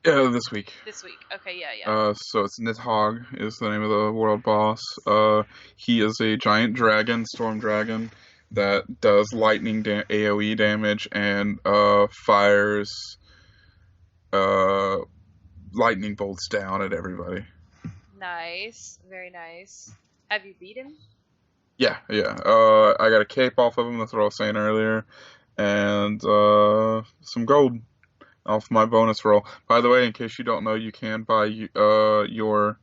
Yeah, this week. This week. Okay, yeah. So it's Nidhogg is the name of the world boss. He is a giant dragon, storm dragon, that does lightning AoE damage and fires lightning bolts down at everybody. Nice, very nice. Have you beat him? Yeah. I got a cape off of him, that's what I was saying earlier, and some gold off my bonus roll. By the way, in case you don't know, you can buy your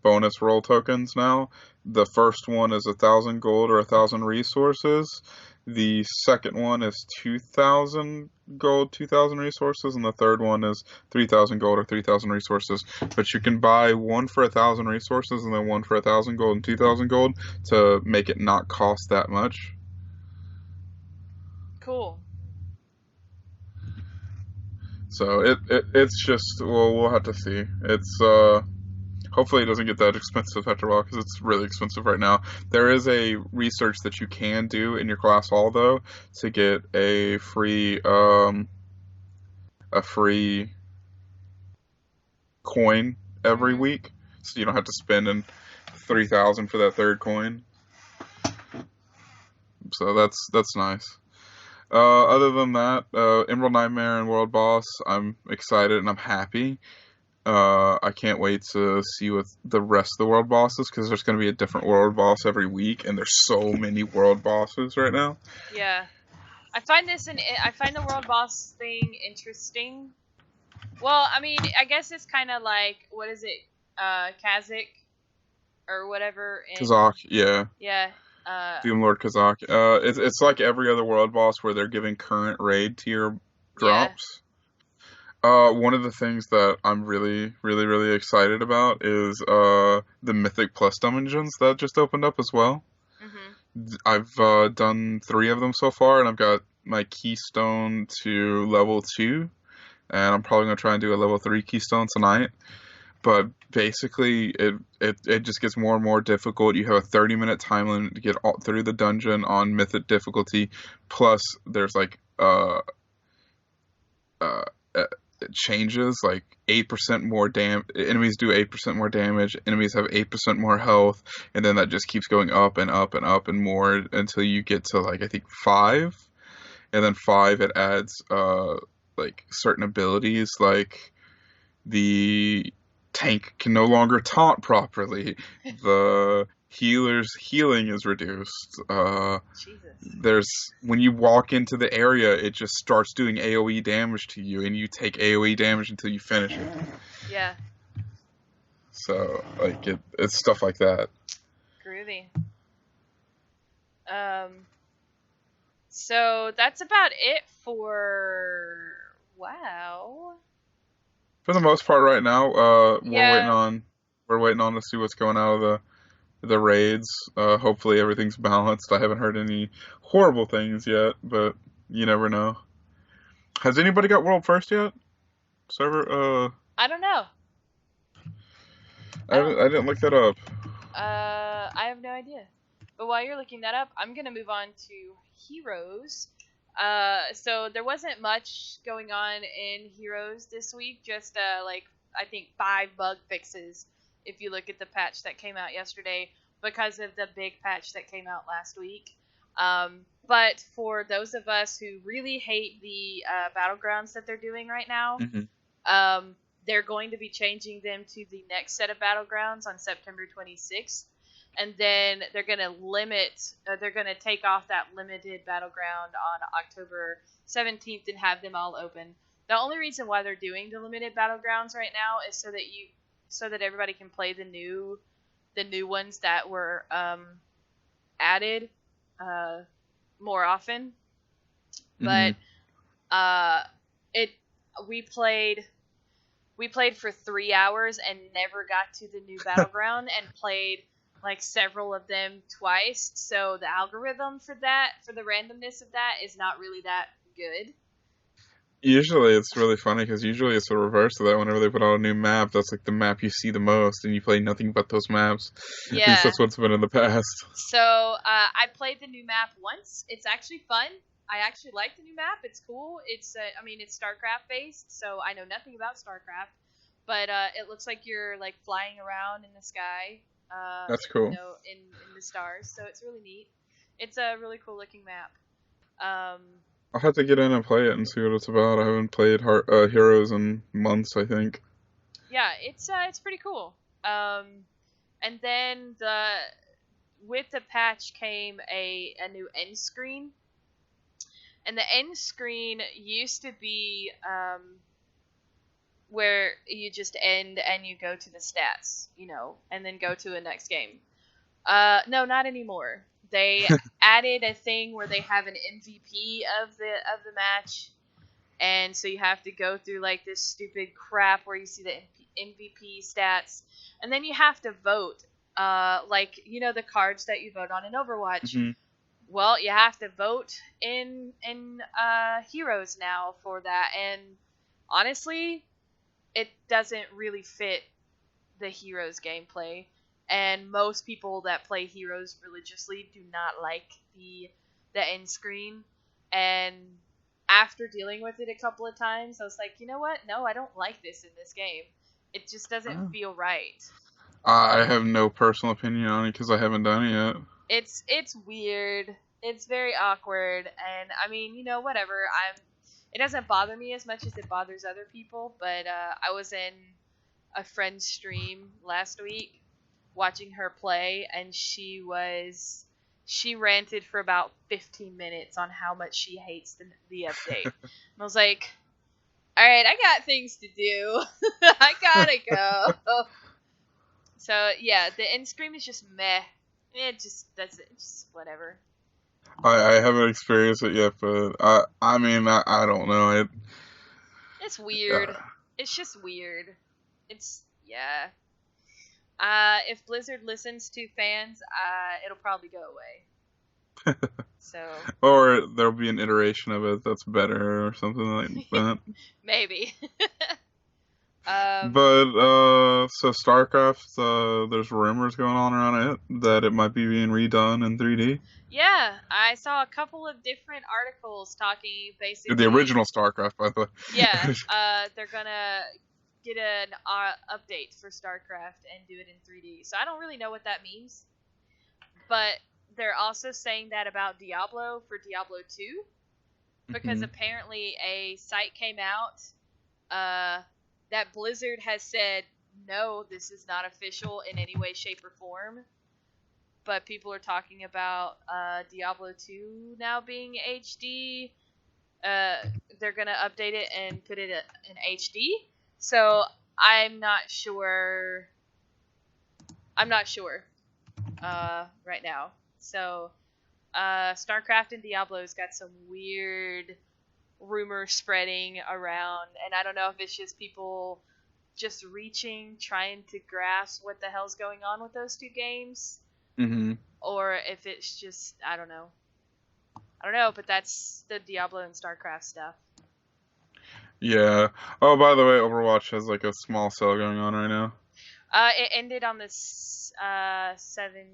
bonus roll tokens now. The first one is 1,000 gold or 1,000 resources. The second one is 2,000 gold, 2,000 resources, and the third one is 3,000 gold or 3,000 resources. But you can buy one for 1,000 resources and then one for 1,000 gold and 2,000 gold to make it not cost that much. Cool. So it's just, well, we'll have to see. It's hopefully it doesn't get that expensive after a while, because it's really expensive right now. There is a research that you can do in your class hall though to get a free coin every week, so you don't have to spend 3,000 for that third coin. So that's nice. Other than that, Emerald Nightmare and World Boss, I'm excited and I'm happy. I can't wait to see what the rest of the world bosses, because there's going to be a different world boss every week, and there's so many world bosses right now. Yeah, I find the world boss thing interesting. Well, I mean, I guess it's kind of like, what is it, Kazakh or whatever. Kazakh, yeah. Yeah. Doomlord Kazakh. It's like every other world boss where they're giving current raid tier drops. Yeah. One of the things that I'm really, really, really excited about is the Mythic Plus dungeons that just opened up as well. Mm-hmm. I've done 3 of them so far, and I've got my keystone to level 2, and I'm probably gonna try and do a level 3 keystone tonight. But basically, it just gets more and more difficult. You have a 30-minute time limit to get all through the dungeon on Mythic difficulty. Plus, there's like it changes, like 8% more enemies do 8% more damage. Enemies have 8% more health, and then that just keeps going up and up and up and more until you get to, like, I think 5, and then 5 it adds like certain abilities, like the tank can no longer taunt properly. The healer's healing is reduced. There's, when you walk into the area, it just starts doing AoE damage to you, and you take AoE damage until you finish it. Yeah. So, like, it's stuff like that. Groovy. So that's about it for WoW. For the most part, right now, we're waiting on to see what's going out of the raids. Hopefully everything's balanced. I haven't heard any horrible things yet, but you never know. Has anybody got world first yet? Server? I don't know. I didn't look that up. I have no idea. But while you're looking that up, I'm gonna move on to Heroes. So there wasn't much going on in Heroes this week, just like, I think 5 bug fixes if you look at the patch that came out yesterday, because of the big patch that came out last week. But for those of us who really hate the battlegrounds that they're doing right now, they're going to be changing them to the next set of battlegrounds on September 26th. And then they're going to take off that limited battleground on October 17th and have them all open. The only reason why they're doing the limited battlegrounds right now is so that everybody can play the new ones that were added more often. But we played for 3 hours and never got to the new battleground, and played like several of them twice, so the algorithm for the randomness of that is not really that good. Usually it's really funny because usually it's the reverse of that. Whenever they put out a new map, that's like the map you see the most, and you play nothing but those maps. At least Yeah. that's what's been in the past. So I played the new map once. It's actually fun. I actually like the new map. It's cool. I mean, it's StarCraft based, so I know nothing about StarCraft, but it looks like you're like flying around in the sky, That's cool. in the stars. So it's really neat. It's a really cool looking map. Um, I'll have to get in and play it and see what it's about. I haven't played Heroes in months, I think. yeah, it's pretty cool. And then with the patch came a new end screen. And the end screen used to be where you just end and you go to the stats, and then go to the next game. No, not anymore. They added a thing where they have an MVP of the match, and so you have to go through like this stupid crap where you see the MVP stats, and then you have to vote. Like the cards that you vote on in Overwatch. hmm Well, you have to vote in Heroes now for that, and honestly, it doesn't really fit the Heroes gameplay. And most people that play Heroes religiously do not like the end screen. And after dealing with it a couple of times, I was like, you know what? No, I don't like this in this game. It just doesn't feel right. I have no personal opinion on it because I haven't done it yet. It's weird. It's very awkward, and I mean, whatever. It doesn't bother me as much as it bothers other people. But I was in a friend's stream last week watching her play, and she ranted for about 15 minutes on how much she hates the update. And I was like, all right, I got things to do. I gotta go. So yeah, the end screen is just meh. That's it. Just whatever. I haven't experienced it yet, but I mean, I don't know. It's weird. It's just weird. Yeah. If Blizzard listens to fans, it'll probably go away. So. Or there'll be an iteration of it that's better or something like that. Maybe. But so StarCraft, there's rumors going on around it that it might be being redone in 3D. Yeah, I saw a couple of different articles talking basically. The original StarCraft, by the way. Yeah, they're gonna get an update for StarCraft and do it in 3D. So I don't really know what that means, but they're also saying that about Diablo for Diablo 2, because apparently a site came out that Blizzard has said, no, this is not official in any way, shape, or form. But people are talking about Diablo 2 now being HD. They're going to update it and put it in HD. So I'm not sure. Right now. So StarCraft and Diablo's got some weird rumors spreading around, and I don't know if it's just people just trying to grasp what the hell's going on with those two games, or if it's just I don't know, but that's the Diablo and StarCraft stuff. Yeah. Oh, by the way, Overwatch has like a small sale going on right now. It ended on the 17th.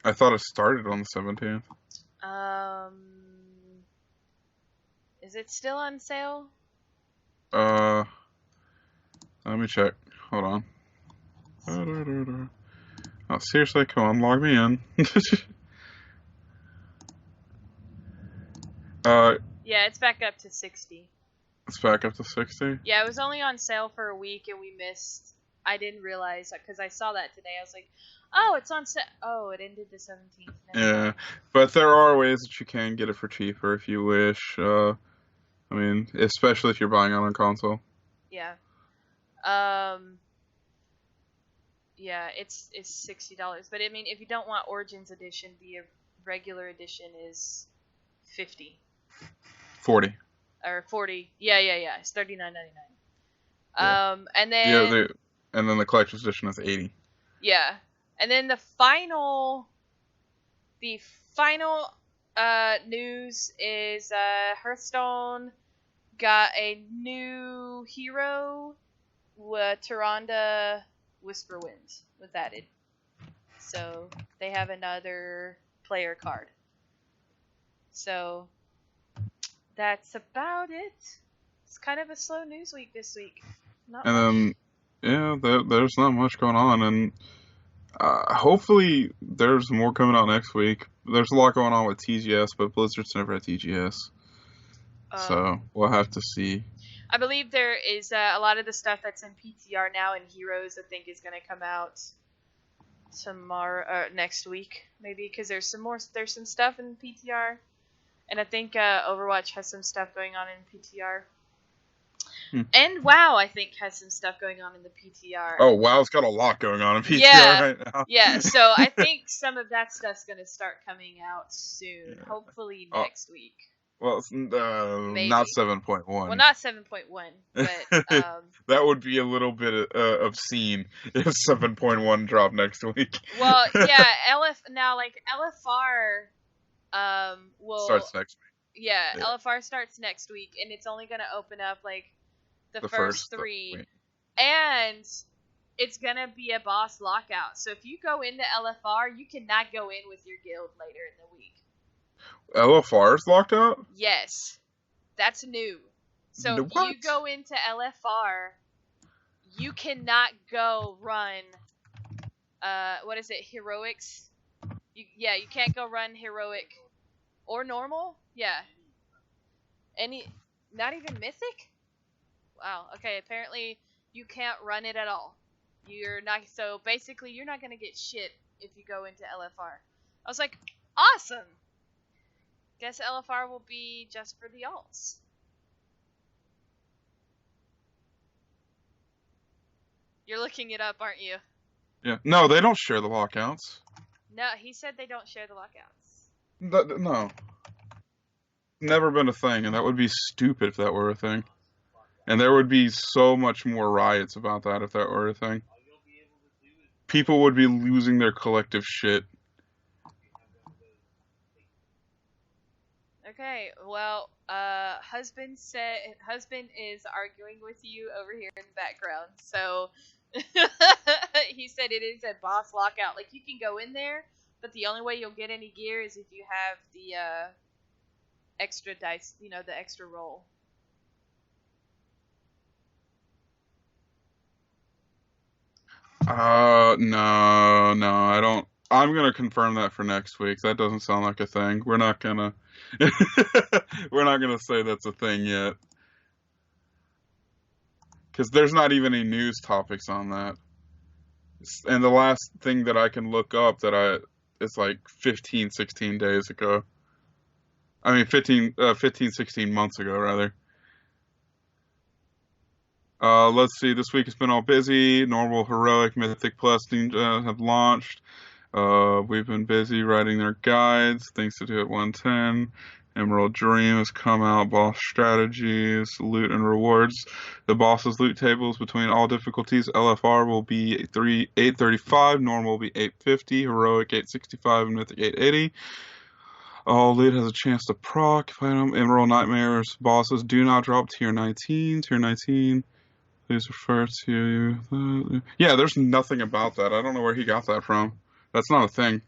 I thought it started on the 17th. Is it still on sale? Let me check. Hold on. Oh, seriously? Come on, log me in. Yeah, it's back up to 60. It's back up to 60? Yeah, it was only on sale for a week, and I didn't realize, because I saw that today. I was like, oh, it's on sale. Oh, it ended the 17th. Yeah, but there are ways that you can get it for cheaper if you wish. I mean, especially if you're buying it on console. Yeah. Yeah, it's $60. But I mean, if you don't want Origins Edition, the regular edition is $50. 40. Or 40. Yeah. It's $39.99. Yeah. And then and then the collector's edition is 80. Yeah. And then the final news is Hearthstone got a new hero. Tyrande Whisperwind was added. So they have another player card. So that's about it. It's kind of a slow news week this week. Not much. And then, there's not much going on, and hopefully there's more coming out next week. There's a lot going on with TGS, but Blizzard's never at TGS, so we'll have to see. I believe there is a lot of the stuff that's in PTR now and Heroes. I think is going to come out tomorrow, next week, maybe, because there's some stuff in PTR, and I think Overwatch has some stuff going on in PTR. And WoW, I think, has some stuff going on in the PTR. Oh, WoW's got a lot going on in PTR right now. Yeah, so I think some of that stuff's going to start coming out soon. Yeah. Hopefully next week. Well, it's, not 7.1. Well, not 7.1, but... that would be a little bit obscene if 7.1 dropped next week. Well, yeah, LFR will... starts next week. Yeah, LFR starts next week, and it's only going to open up, like, the first 3. And it's going to be a boss lockout. So if you go into LFR, you cannot go in with your guild later in the week. LFR is locked out? Yes. That's new. So if you go into LFR, you cannot go run, Heroics? You can't go run Heroic or normal? Yeah. Not even Mythic? Wow, okay, apparently you can't run it at all. So basically you're not going to get shit if you go into LFR. I was like, awesome! Guess LFR will be just for the alts. You're looking it up, aren't you? Yeah. No, they don't share the lockouts. No, he said they don't share the lockouts. No. Never been a thing, and that would be stupid if that were a thing. And there would be so much more riots about that if that were a thing. People would be losing their collective shit. Okay, well, husband is arguing with you over here in the background. So he said it is a boss lockout. Like, you can go in there, but the only way you'll get any gear is if you have the extra dice, the extra roll. No, I don't. I'm gonna confirm that for next week. That doesn't sound like a thing. We're not gonna say that's a thing yet. Because there's not even any news topics on that. And the last thing that I can look up it's like 15, 16 days ago. I mean, 15, 16 months ago, rather. Let's see, this week has been all busy. Normal, Heroic, Mythic Plus have launched. We've been busy writing their guides, things to do at 110. Emerald Dream has come out, boss strategies, loot and rewards. The boss's loot tables between all difficulties. LFR will be 835, normal will be 850, Heroic 865, and Mythic 880. All loot has a chance to proc. Emerald Nightmares bosses do not drop tier 19. Tier 19. Please refer to... Yeah, there's nothing about that. I don't know where he got that from. That's not a thing.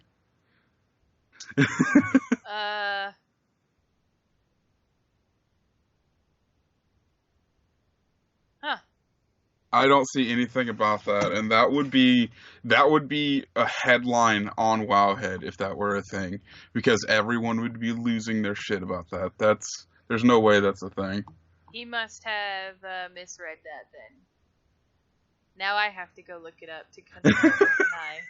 I don't see anything about that, and that would be a headline on Wowhead if that were a thing, because everyone would be losing their shit about that. There's no way that's a thing. He must have misread that then. Now I have to go look it up to confirm or deny.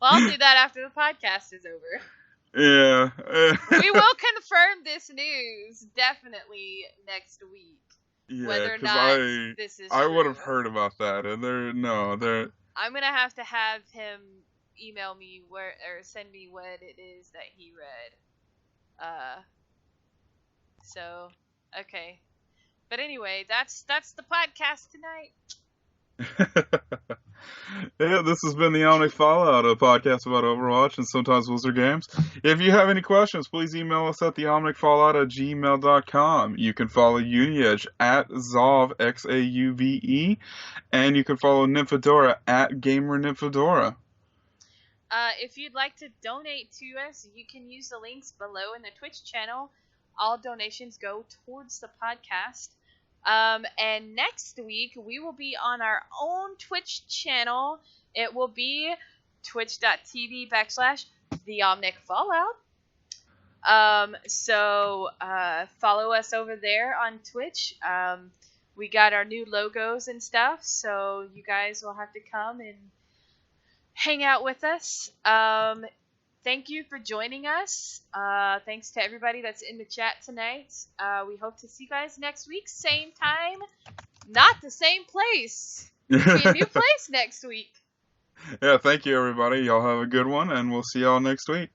Well, I'll do that after the podcast is over. Yeah. We will confirm this news definitely next week. Yeah, whether or not this is true. I would have heard about that, and I'm gonna have him email me or send me what it is that he read. So, okay. But anyway, that's the podcast tonight. Yeah, this has been the Omnic Fallout, a podcast about Overwatch and sometimes Blizzard games. If you have any questions, please email us at theomnicfallout@gmail.com. You can follow Uniedge at Zauve, Xauve, and you can follow Nymphadora at GamerNymphadora. If you'd like to donate to us, you can use the links below in the Twitch channel. All donations go towards the podcast. And next week, we will be on our own Twitch channel. It will be twitch.tv/TheOmnicFallout. So follow us over there on Twitch. We got our new logos and stuff, so you guys will have to come and hang out with us. Thank you for joining us. Thanks to everybody that's in the chat tonight. We hope to see you guys next week, same time, not the same place. It'll be a new place next week. Yeah, thank you, everybody. Y'all have a good one, and we'll see y'all next week.